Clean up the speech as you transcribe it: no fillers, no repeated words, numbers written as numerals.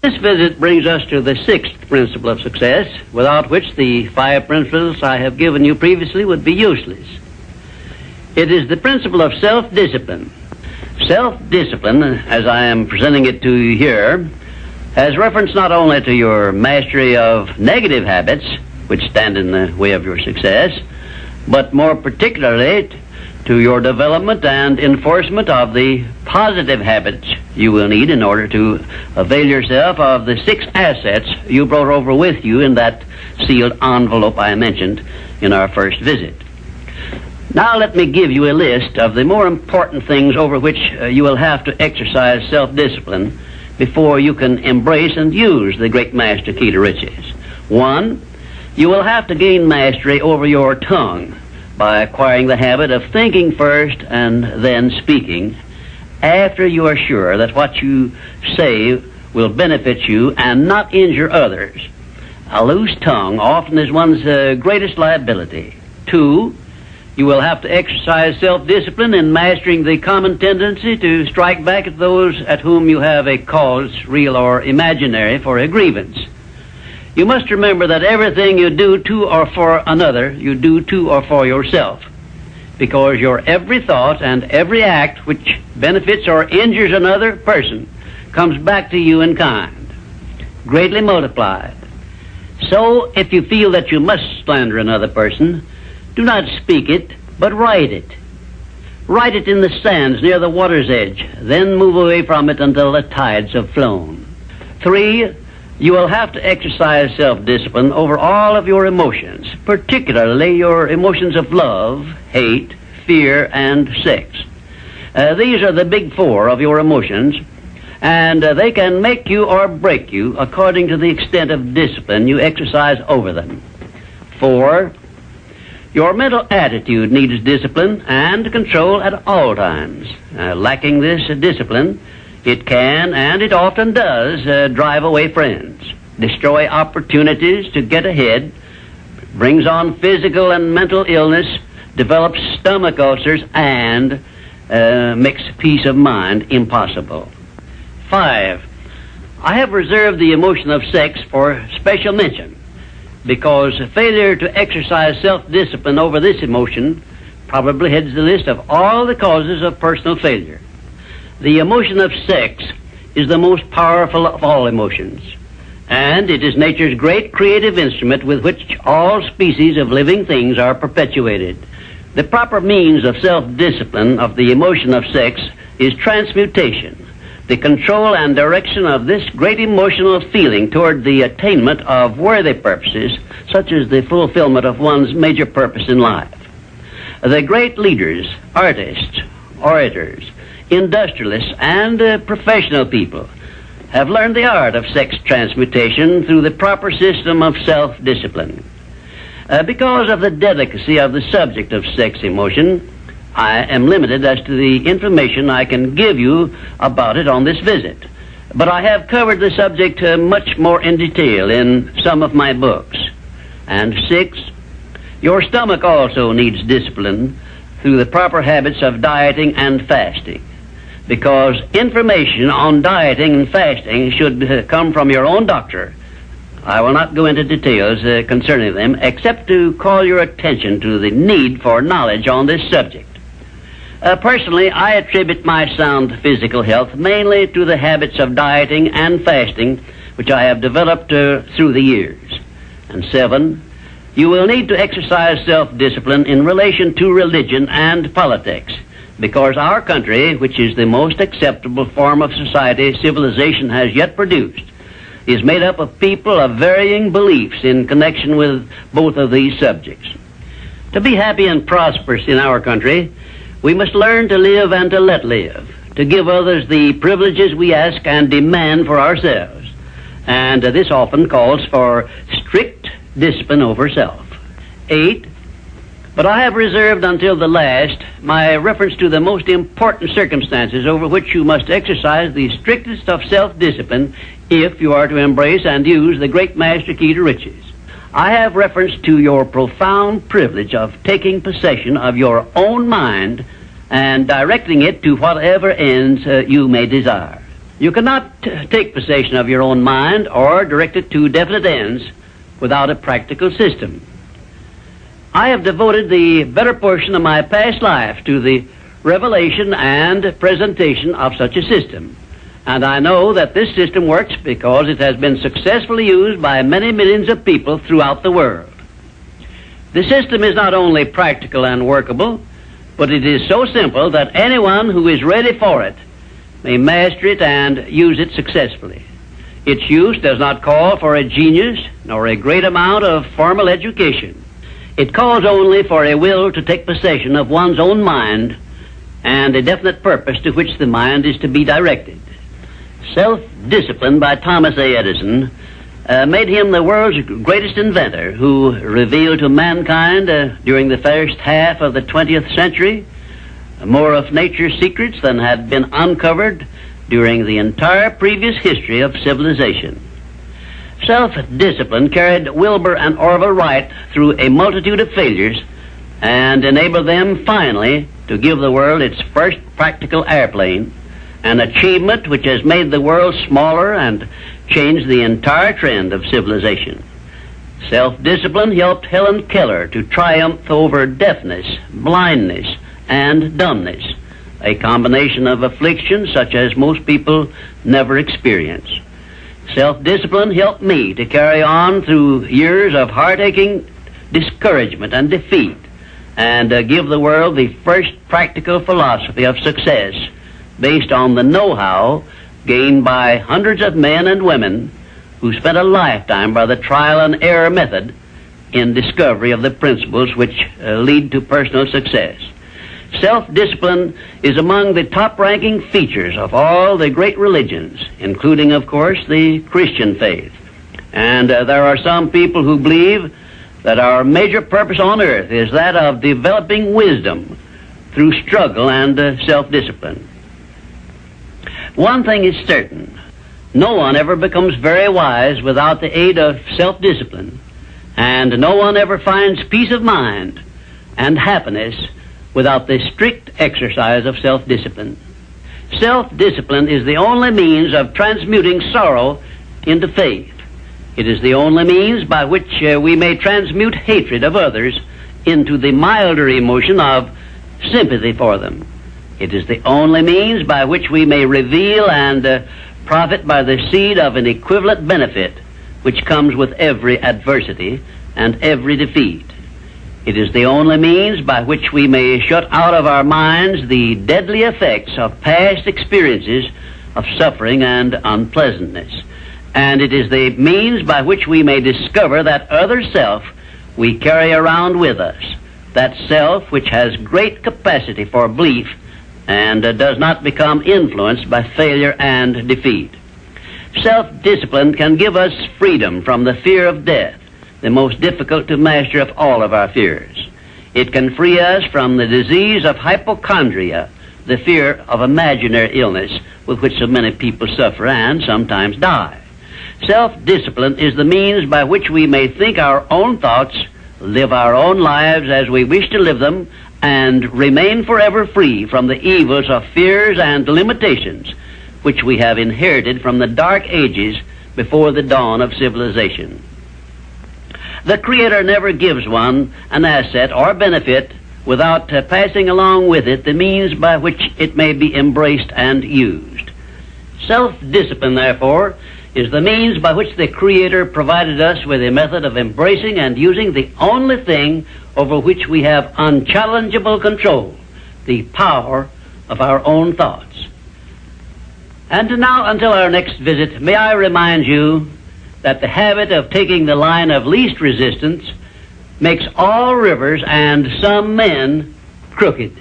This visit brings us to the sixth principle of success, without which the 5 principles I have given you previously would be useless. It is the principle of self-discipline. Self-discipline, as I am presenting it to you here, has reference not only to your mastery of negative habits, which stand in the way of your success, but more particularly to your development and enforcement of the positive habits you will need in order to avail yourself of the 6 assets you brought over with you in that sealed envelope I mentioned in our first visit. Now let me give you a list of the more important things over which you will have to exercise self-discipline before you can embrace and use the great master key to riches. 1, you will have to gain mastery over your tongue by acquiring the habit of thinking first and then speaking after you are sure that what you say will benefit you and not injure others. A loose tongue often is one's greatest liability. 2, you will have to exercise self-discipline in mastering the common tendency to strike back at those at whom you have a cause, real or imaginary, for a grievance. You must remember that everything you do to or for another, you do to or for yourself, because your every thought and every act which benefits or injures another person comes back to you in kind, greatly multiplied. So, if you feel that you must slander another person, do not speak it, but write it. Write it in the sands near the water's edge, then move away from it until the tides have flown. 3, you will have to exercise self-discipline over all of your emotions, particularly your emotions of love, hate, fear, and sex. These are the big 4 of your emotions, and they can make you or break you according to the extent of discipline you exercise over them. 4, your mental attitude needs discipline and control at all times. Lacking this discipline, it can, and it often does, drive away friends, destroy opportunities to get ahead, brings on physical and mental illness, develops stomach ulcers, and makes peace of mind impossible. 5, I have reserved the emotion of sex for special mention, because failure to exercise self-discipline over this emotion probably heads the list of all the causes of personal failure. The emotion of sex is the most powerful of all emotions, and it is nature's great creative instrument with which all species of living things are perpetuated. The proper means of self-discipline of the emotion of sex is transmutation, the control and direction of this great emotional feeling toward the attainment of worthy purposes, such as the fulfillment of one's major purpose in life. The great leaders, artists, orators, industrialists, and professional people have learned the art of sex transmutation through the proper system of self-discipline. Because of the delicacy of the subject of sex emotion, I am limited as to the information I can give you about it on this visit, but I have covered the subject much more in detail in some of my books. And 6, your stomach also needs discipline through the proper habits of dieting and fasting, because information on dieting and fasting should come from your own doctor. I will not go into details concerning them, except to call your attention to the need for knowledge on this subject. Personally, I attribute my sound physical health mainly to the habits of dieting and fasting which I have developed through the years. And 7, you will need to exercise self-discipline in relation to religion and politics, because our country, which is the most acceptable form of society civilization has yet produced, is made up of people of varying beliefs in connection with both of these subjects. To be happy and prosperous in our country, we must learn to live and to let live, to give others the privileges we ask and demand for ourselves. And this often calls for strict discipline over self. 8, but I have reserved until the last my reference to the most important circumstances over which you must exercise the strictest of self-discipline if you are to embrace and use the great master key to riches. I have reference to your profound privilege of taking possession of your own mind and directing it to whatever ends you may desire. You cannot take possession of your own mind or direct it to definite ends without a practical system. I have devoted the better portion of my past life to the revelation and presentation of such a system, and I know that this system works because it has been successfully used by many millions of people throughout the world. The system is not only practical and workable, but it is so simple that anyone who is ready for it may master it and use it successfully. Its use does not call for a genius nor a great amount of formal education. It calls only for a will to take possession of one's own mind and a definite purpose to which the mind is to be directed. Self-discipline by Thomas A. Edison made him the world's greatest inventor, who revealed to mankind during the first half of the 20th century more of nature's secrets than had been uncovered during the entire previous history of civilization. Self-discipline carried Wilbur and Orville Wright through a multitude of failures and enabled them finally to give the world its first practical airplane, an achievement which has made the world smaller and changed the entire trend of civilization. Self-discipline helped Helen Keller to triumph over deafness, blindness, and dumbness, a combination of afflictions such as most people never experience. Self-discipline helped me to carry on through years of heart-aching discouragement and defeat, and give the world the first practical philosophy of success based on the know-how gained by hundreds of men and women who spent a lifetime by the trial and error method in discovery of the principles which lead to personal success. Self-discipline is among the top-ranking features of all the great religions, including, of course, the Christian faith. And there are some people who believe that our major purpose on earth is that of developing wisdom through struggle and self-discipline. One thing is certain: no one ever becomes very wise without the aid of self-discipline, and no one ever finds peace of mind and happiness without the strict exercise of self-discipline. Self-discipline is the only means of transmuting sorrow into faith. It is the only means by which we may transmute hatred of others into the milder emotion of sympathy for them. It is the only means by which we may reveal and profit by the seed of an equivalent benefit which comes with every adversity and every defeat. It is the only means by which we may shut out of our minds the deadly effects of past experiences of suffering and unpleasantness. And it is the means by which we may discover that other self we carry around with us, that self which has great capacity for belief and does not become influenced by failure and defeat. Self-discipline can give us freedom from the fear of death, the most difficult to master of all of our fears. It can free us from the disease of hypochondria, the fear of imaginary illness with which so many people suffer and sometimes die. Self-discipline is the means by which we may think our own thoughts, live our own lives as we wish to live them, and remain forever free from the evils of fears and limitations which we have inherited from the dark ages before the dawn of civilization. The Creator never gives one an asset or benefit without passing along with it the means by which it may be embraced and used. Self-discipline, therefore, is the means by which the Creator provided us with a method of embracing and using the only thing over which we have unchallengeable control, the power of our own thoughts. And now, until our next visit, may I remind you that the habit of taking the line of least resistance makes all rivers and some men crooked.